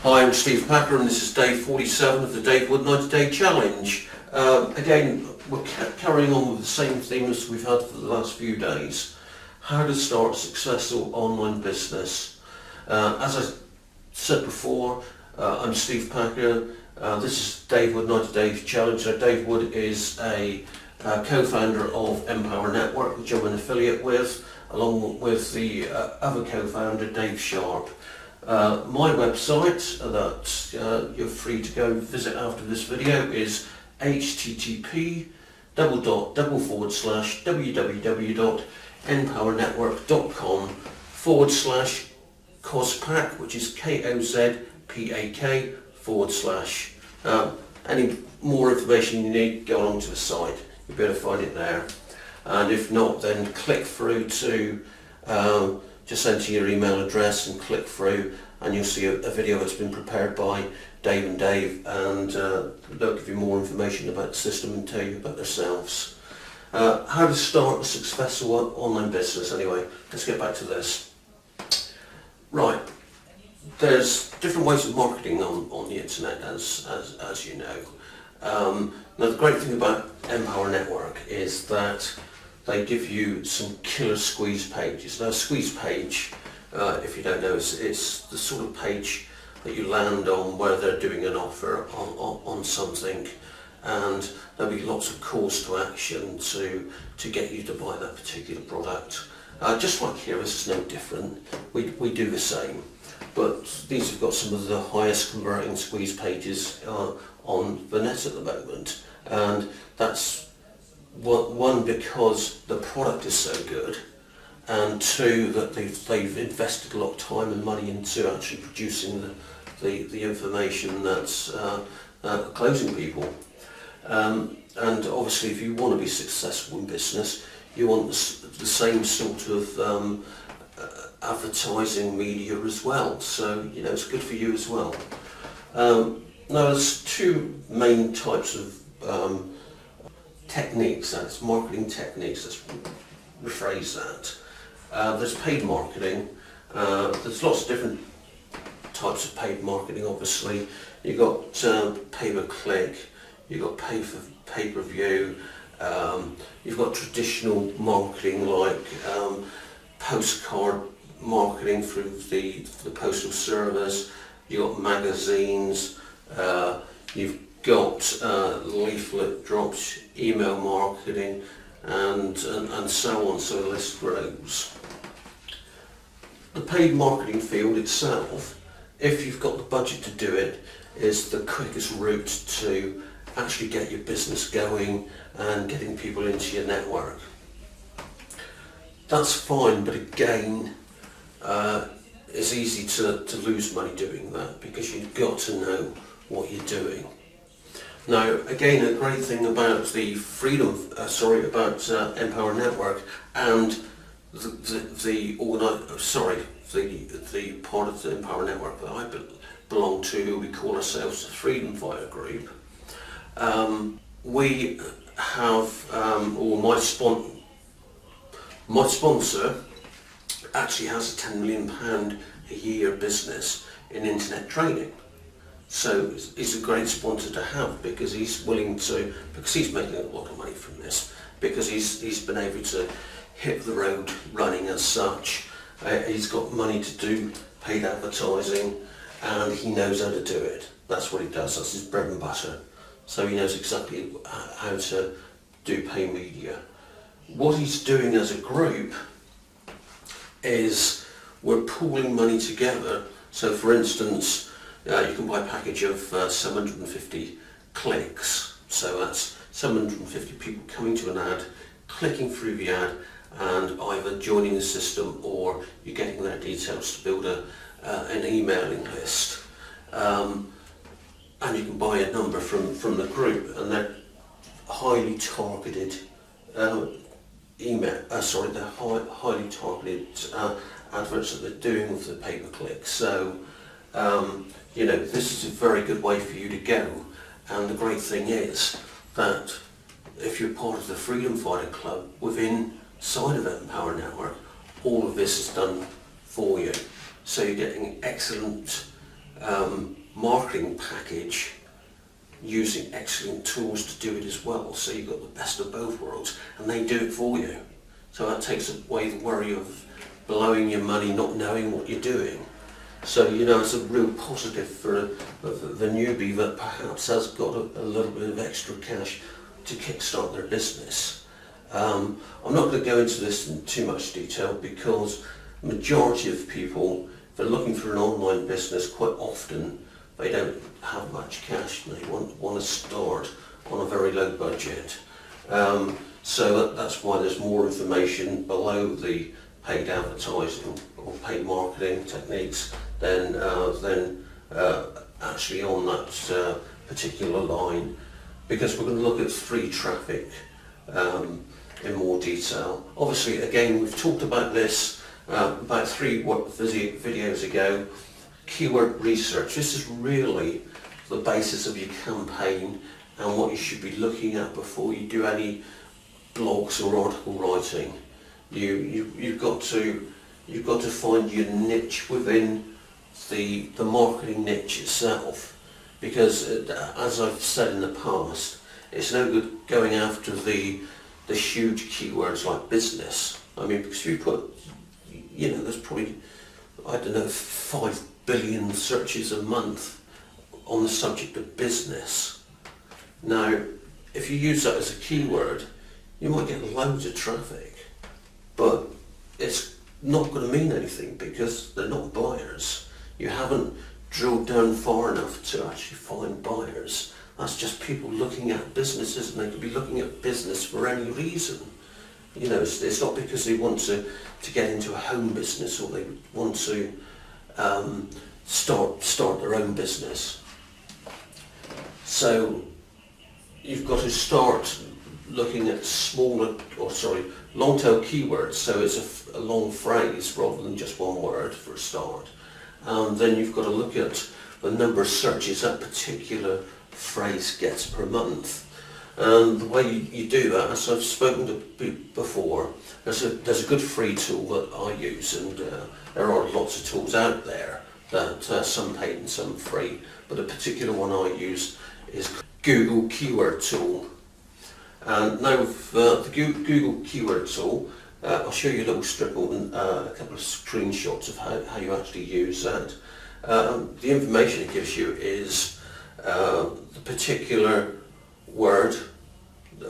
Hi, I'm Steve Packer and this is day 47 of the Dave Wood 90 Day Challenge. Again, we're carrying on with the same theme as we've had for the last few days. How to start a successful online business. As I said before, I'm Steve Packer. This is Dave Wood 90 Day Challenge. Dave Wood is a co-founder of Empower Network, which I'm an affiliate with, along with the other co-founder, Dave Sharp. My website that you're free to go visit after this video is http://www.empowernetwork.com/COSPAC, which is KOZPAK /. Any more information you need, go along to the site. You'll be able to find it there. And if not, then click through to just enter your email address and click through, and you'll see a video that's been prepared by Dave and Dave, and they'll give you more information about the system and tell you about themselves. How to start a successful online business anyway. Let's get back to this. Right, there's different ways of marketing on the internet, as you know. Now the great thing about Empower Network is that they give you some killer squeeze pages. Now a squeeze page, if you don't know, it's the sort of page that you land on where they're doing an offer on something, and there'll be lots of calls to action to get you to buy that particular product. Just like here, this is no different. We do the same, but these have got some of the highest converting squeeze pages on the net at the moment, and that's one, because the product is so good, and two, that they've invested a lot of time and money into actually producing the information that's closing people. And obviously, if you want to be successful in business, you want the same sort of advertising media as well. So it's good for you as well. Now there's two main types of techniques, that's marketing techniques, let's rephrase that. There's paid marketing. There's lots of different types of paid marketing, obviously. You've got pay-per-click, you've got pay-per-view, you've got traditional marketing like postcard marketing through the postal service, you've got magazines, you've got leaflet drops, email marketing, and so on, so the list grows. The paid marketing field itself, if you've got the budget to do it, is the quickest route to actually get your business going and getting people into your network. That's fine, but again, it's easy to lose money doing that, because you've got to know what you're doing. Now, again, a great thing about the Empower Network and the part of the Empower Network that I belong to, we call ourselves the Freedom Fighter Group. We have, or my sponsor actually has a £10 million a year business in internet training. So he's a great sponsor to have, because he's willing to, because he's making a lot of money from this, because he's been able to hit the road running as such. He's got money to do paid advertising, and he knows how to do it. That's what he does, that's his bread and butter. So he knows exactly how to do paid media. What he's doing as a group is we're pooling money together. So for instance, you can buy a package of 750 clicks, so that's 750 people coming to an ad, clicking through the ad, and either joining the system or you're getting their details to build an emailing list. And you can buy a number from the group, and they're highly targeted highly targeted adverts that they're doing with the pay-per-click. So this is a very good way for you to go, and the great thing is that if you're part of the Freedom Fighter Club inside of Empower Network, all of this is done for you. So you're getting excellent marketing package using excellent tools to do it as well. So you've got the best of both worlds, and they do it for you. So that takes away the worry of blowing your money, not knowing what you're doing. So, you know, it's a real positive for the newbie that perhaps has got a little bit of extra cash to kickstart their business. I'm not going to go into this in too much detail because the majority of people, if they're looking for an online business, quite often they don't have much cash and they want to start on a very low budget. So that's why there's more information below the paid advertising or paid marketing techniques than actually on that particular line, because we're going to look at free traffic in more detail. Obviously, again, we've talked about this about 3 videos ago. Keyword research. This is really the basis of your campaign and what you should be looking at before you do any blogs or article writing. You've got to find your niche within the marketing niche itself, because as I've said in the past, it's no good going after the huge keywords like business. I mean, because you put, you know, there's probably, I don't know, 5 billion searches a month on the subject of business. Now, if you use that as a keyword, you might get loads of traffic, but it's not going to mean anything because they're not buyers. You haven't drilled down far enough to actually find buyers. That's just people looking at businesses, and they could be looking at business for any reason. You know, it's not because they want to get into a home business or they want to start their own business. So you've got to start looking at long tail keywords, so it's a long phrase rather than just one word for a start. Then you've got to look at the number of searches that particular phrase gets per month. And the way you do that, as I've spoken to before, there's a good free tool that I use, and there are lots of tools out there that some paid and some free, but the particular one I use is Google Keyword Tool. And now with the Google Keyword Tool, I'll show you a little strip and a couple of screenshots of how you actually use that. The information it gives you is the particular word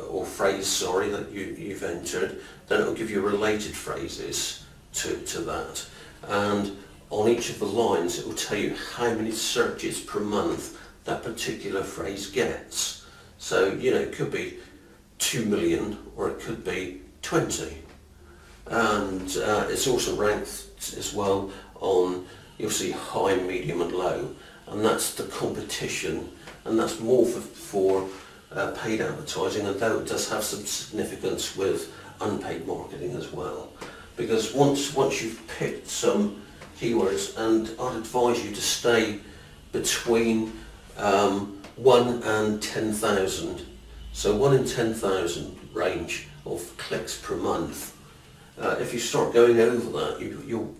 or phrase, that you've entered. Then it will give you related phrases to that. And on each of the lines it will tell you how many searches per month that particular phrase gets. So, you know, it could be 2 million or it could be 20. And it's also ranked as well on, you'll see high, medium and low, and that's the competition, and that's more for paid advertising, although it does have some significance with unpaid marketing as well. Because once you've picked some keywords, and I'd advise you to stay between 1 and 10,000. So 1 in 10,000 range of clicks per month. If you start going over that, you'll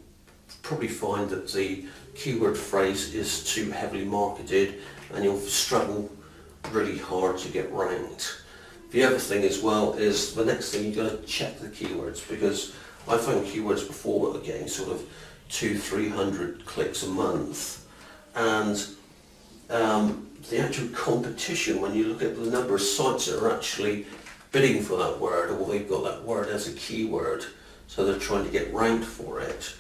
probably find that the keyword phrase is too heavily marketed and you'll struggle really hard to get ranked. The other thing as well is the next thing, you've got to check the keywords, because I found keywords before were getting sort of 200-300 clicks a month, and the actual competition, when you look at the number of sites that are actually bidding for that word, or they've got that word as a keyword, so they're trying to get ranked for it,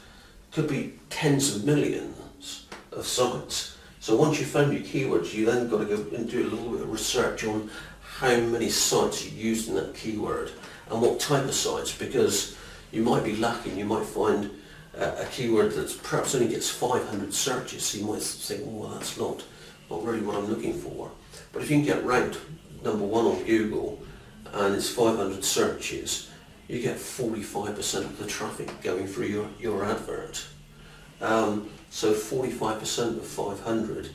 could be tens of millions of sites. So once you've found your keywords, you then got to go and do a little bit of research on how many sites are used in that keyword and what type of sites, because you might be lucky and you might find a keyword that perhaps only gets 500 searches, so you might think, well, that's not really what I'm looking for. But if you can get ranked number 1 on Google and it's 500 searches, you get 45% of the traffic going through your advert. So 45% of 500,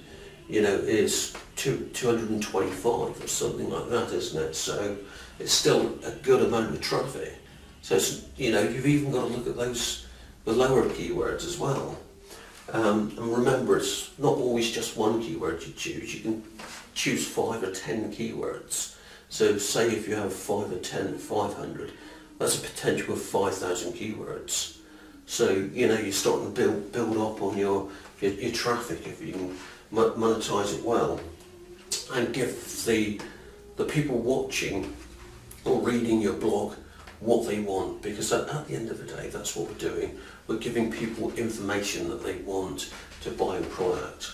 you know, is 225 or something like that, isn't it? So it's still a good amount of traffic. So it's, you know, you've even got to look at the lower keywords as well. And remember, it's not always just one keyword you choose. You can choose 5 or 10 keywords. So say if you have 5 or 10, 500, that's a potential of 5,000 keywords. So, you're starting to build up on your traffic if you can monetize it well, and give the people watching or reading your blog what they want, because at the end of the day, that's what we're doing. We're giving people information that they want to buy a product,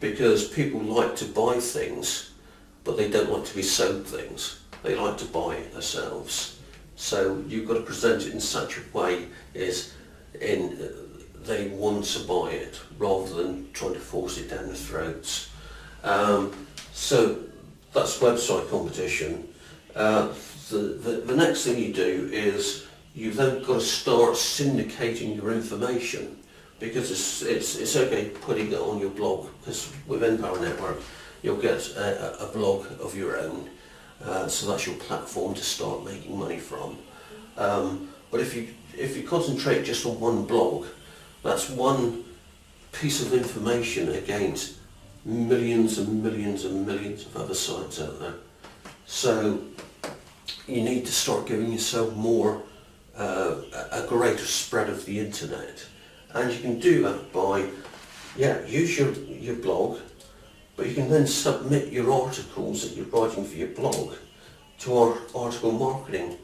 because people like to buy things, but they don't like to be sold things. They like to buy it themselves. So you've got to present it in such a way as they want to buy it, rather than trying to force it down their throats. So that's website competition. The next thing you do is you've then got to start syndicating your information, because it's okay putting it on your blog, because with Empower Network you'll get a blog of your own, so that's your platform to start making money from. But if you concentrate just on one blog, that's one piece of information against millions and millions and millions of other sites out there. So you need to start giving yourself more, a greater spread of the internet. And you can do that by, use your blog, but you can then submit your articles that you're writing for your blog to our article marketing,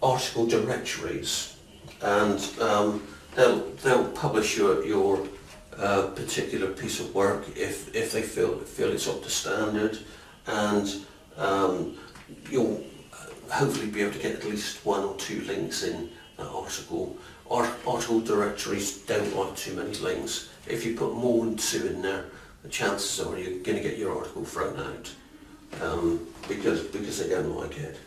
article directories, and they'll publish your particular piece of work if they feel it's up to standard, and you'll hopefully be able to get at least 1 or 2 links in that article. Article directories don't like too many links. If you put more than 2 in there, the chances are you're going to get your article thrown out, because they don't like it.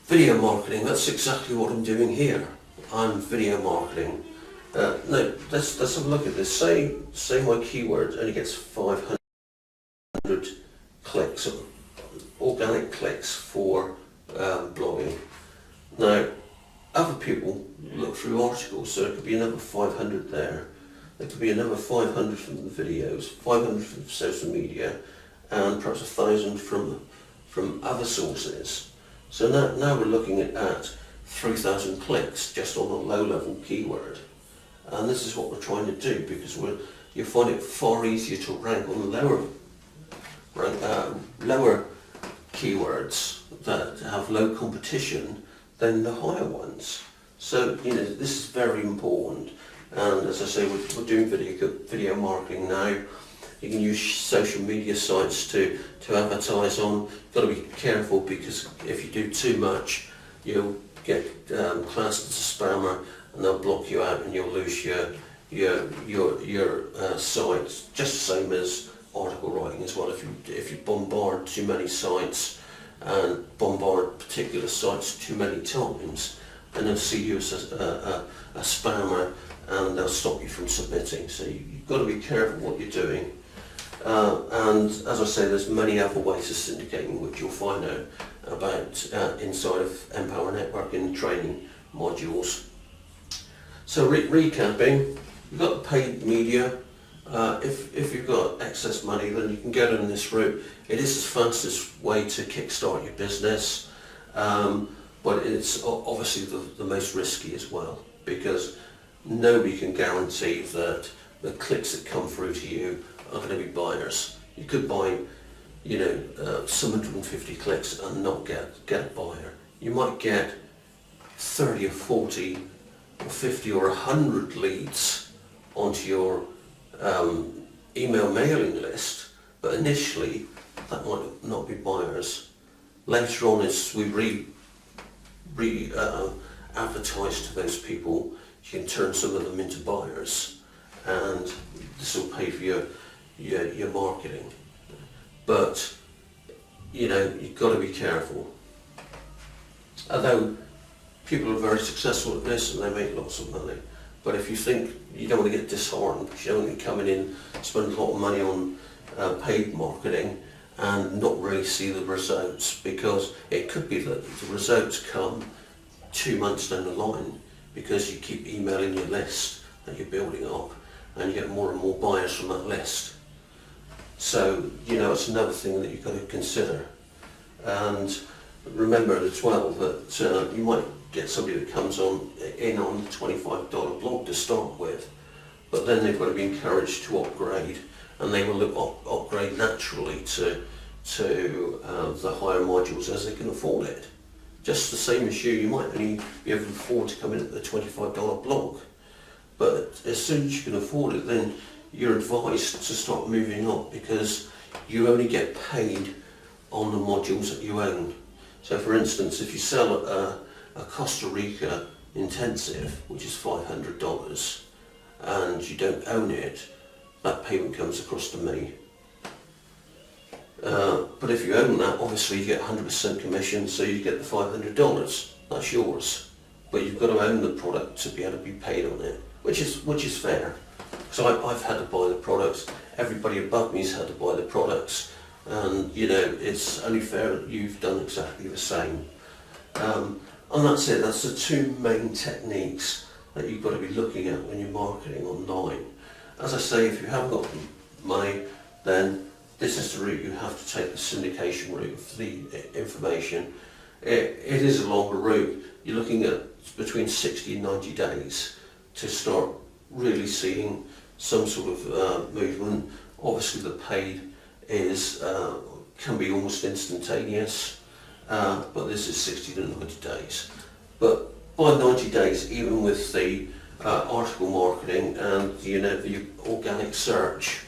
Video marketing, that's exactly what I'm doing here. I'm video marketing. Now, let's have a look at this. Say my keyword only gets 500 clicks, organic clicks for blogging. Now, other people look through articles, so there could be another 500 there. There could be another 500 from the videos, 500 from social media, and perhaps 1,000 from other sources. So now we're looking at 3,000 clicks just on a low-level keyword. And this is what we're trying to do, because you find it far easier to rank on lower keywords that have low competition than the higher ones. So this is very important. And as I say, we're doing video marketing now. You can use social media sites to advertise on. You've got to be careful, because if you do too much, you'll get classed as a spammer, and they'll block you out, and you'll lose your sites. Just the same as article writing as well. If you bombard too many sites and bombard particular sites too many times, then they'll see you as a spammer, and they'll stop you from submitting. So you've got to be careful what you're doing. And as I say, there's many other ways of syndicating, which you'll find out about inside of Empower Network in the training modules. So recapping, you've got the paid media. If you've got excess money, then you can go down this route. It is the fastest way to kickstart your business, but it's obviously the most risky as well, because nobody can guarantee that the clicks that come through to you are going to be buyers. You could buy, some 150 clicks and not get a buyer. You might get 30 or 40 or 50 or 100 leads onto your email mailing list, but initially that might not be buyers. Later on, as we advertise to those people, you can turn some of them into buyers, and this will pay for your marketing. But you've got to be careful. Although people are very successful at this and they make lots of money, but if you think you don't want to get disheartened, because you're only coming in, spend a lot of money on paid marketing and not really see the results, because it could be that the results come 2 months down the line, because you keep emailing your list that you're building up, and you get more and more buyers from that list. So, it's another thing that you've got to consider. And remember as well that you might get somebody that comes in on the $25 blog to start with, but then they've got to be encouraged to upgrade, and they will upgrade naturally to the higher modules as they can afford it. Just the same as you might only be able to afford to come in at the $25 blog, but as soon as you can afford it, then you're advised to start moving up, because you only get paid on the modules that you own. So for instance, if you sell a Costa Rica intensive, which is $500, and you don't own it, that payment comes across to me. But if you own that, obviously you get 100% commission, so you get the $500. That's yours. But you've got to own the product to be able to be paid on it, which is fair. So I've had to buy the products. Everybody above me's had to buy the products, and it's only fair that you've done exactly the same. And that's it. That's the two main techniques that you've got to be looking at when you're marketing online. As I say, if you haven't got money, then this is the route you have to take, the syndication route for the information. It is a longer route. You're looking at between 60 and 90 days to start really seeing some sort of movement. Obviously the paid can be almost instantaneous, but this is 60 to 90 days. But by 90 days, even with the article marketing and the organic search,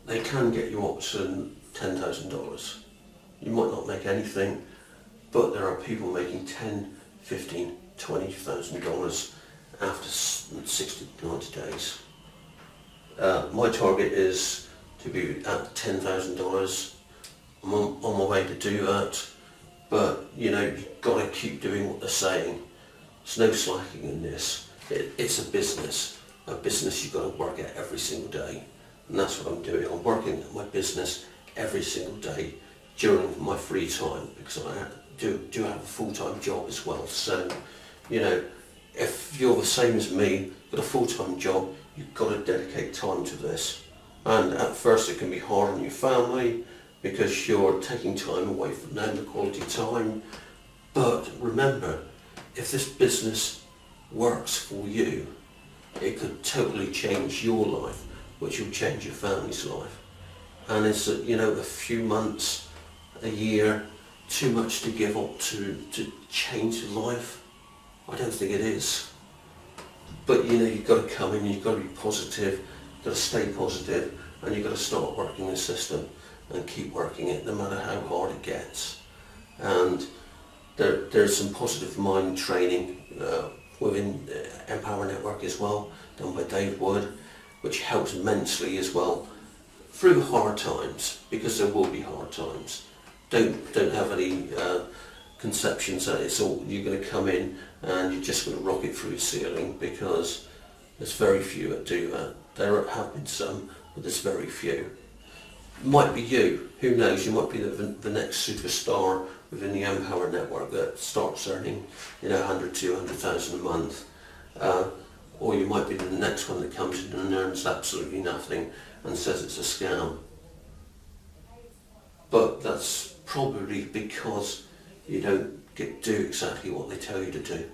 they can get you up to $10,000. You might not make anything, but there are people making $10,000, $15,000, $20,000 after 60 to 90 days. My target is to be at $10,000. I'm on my way to do that, but you've got to keep doing what they're saying. There's no slacking in this. It's a business. A business you've got to work at every single day. And that's what I'm doing. I'm working at my business every single day during my free time, because I do have a full-time job as well. So, if you're the same as me, got a full-time job, you've got to dedicate time to this. And at first it can be hard on your family, because you're taking time away from them, the quality time. But remember, if this business works for you, it could totally change your life, which will change your family's life. And it's a few months, a year, too much to give up to change your life? I don't think it is. But you've got to come in, you've got to be positive, you've got to stay positive, and you've got to start working the system and keep working it no matter how hard it gets. And there's some positive mind training within Empower Network as well, done by Dave Wood, which helps immensely as well through the hard times, because there will be hard times. Don't have any conceptions that it's all you're going to come in and you're just going to rocket through the ceiling, because there's very few that do that. There have been some, but there's very few. Might be you, who knows, you might be the next superstar within the Empower Network that starts earning 100, 200,000 a month. Or you might be the next one that comes in and earns absolutely nothing and says it's a scam. But that's probably because you don't do exactly what they tell you to do.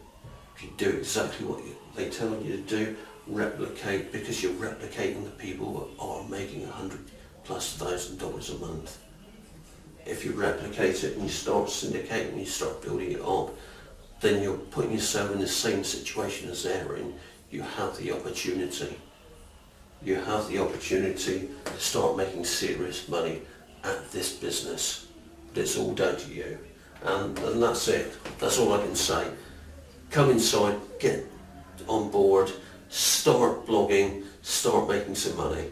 If you do exactly what they tell you to do, replicate, because you're replicating the people that are making $100,000+ a month. If you replicate it and you start syndicating, you start building it up, then you're putting yourself in the same situation as they're in. You have the opportunity. You have the opportunity to start making serious money at this business. But it's all down to you. And that's it. That's all I can say. Come inside, get on board, start blogging, start making some money.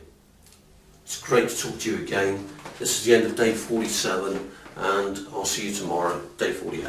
It's great to talk to you again. This is the end of day 47, and I'll see you tomorrow, day 48.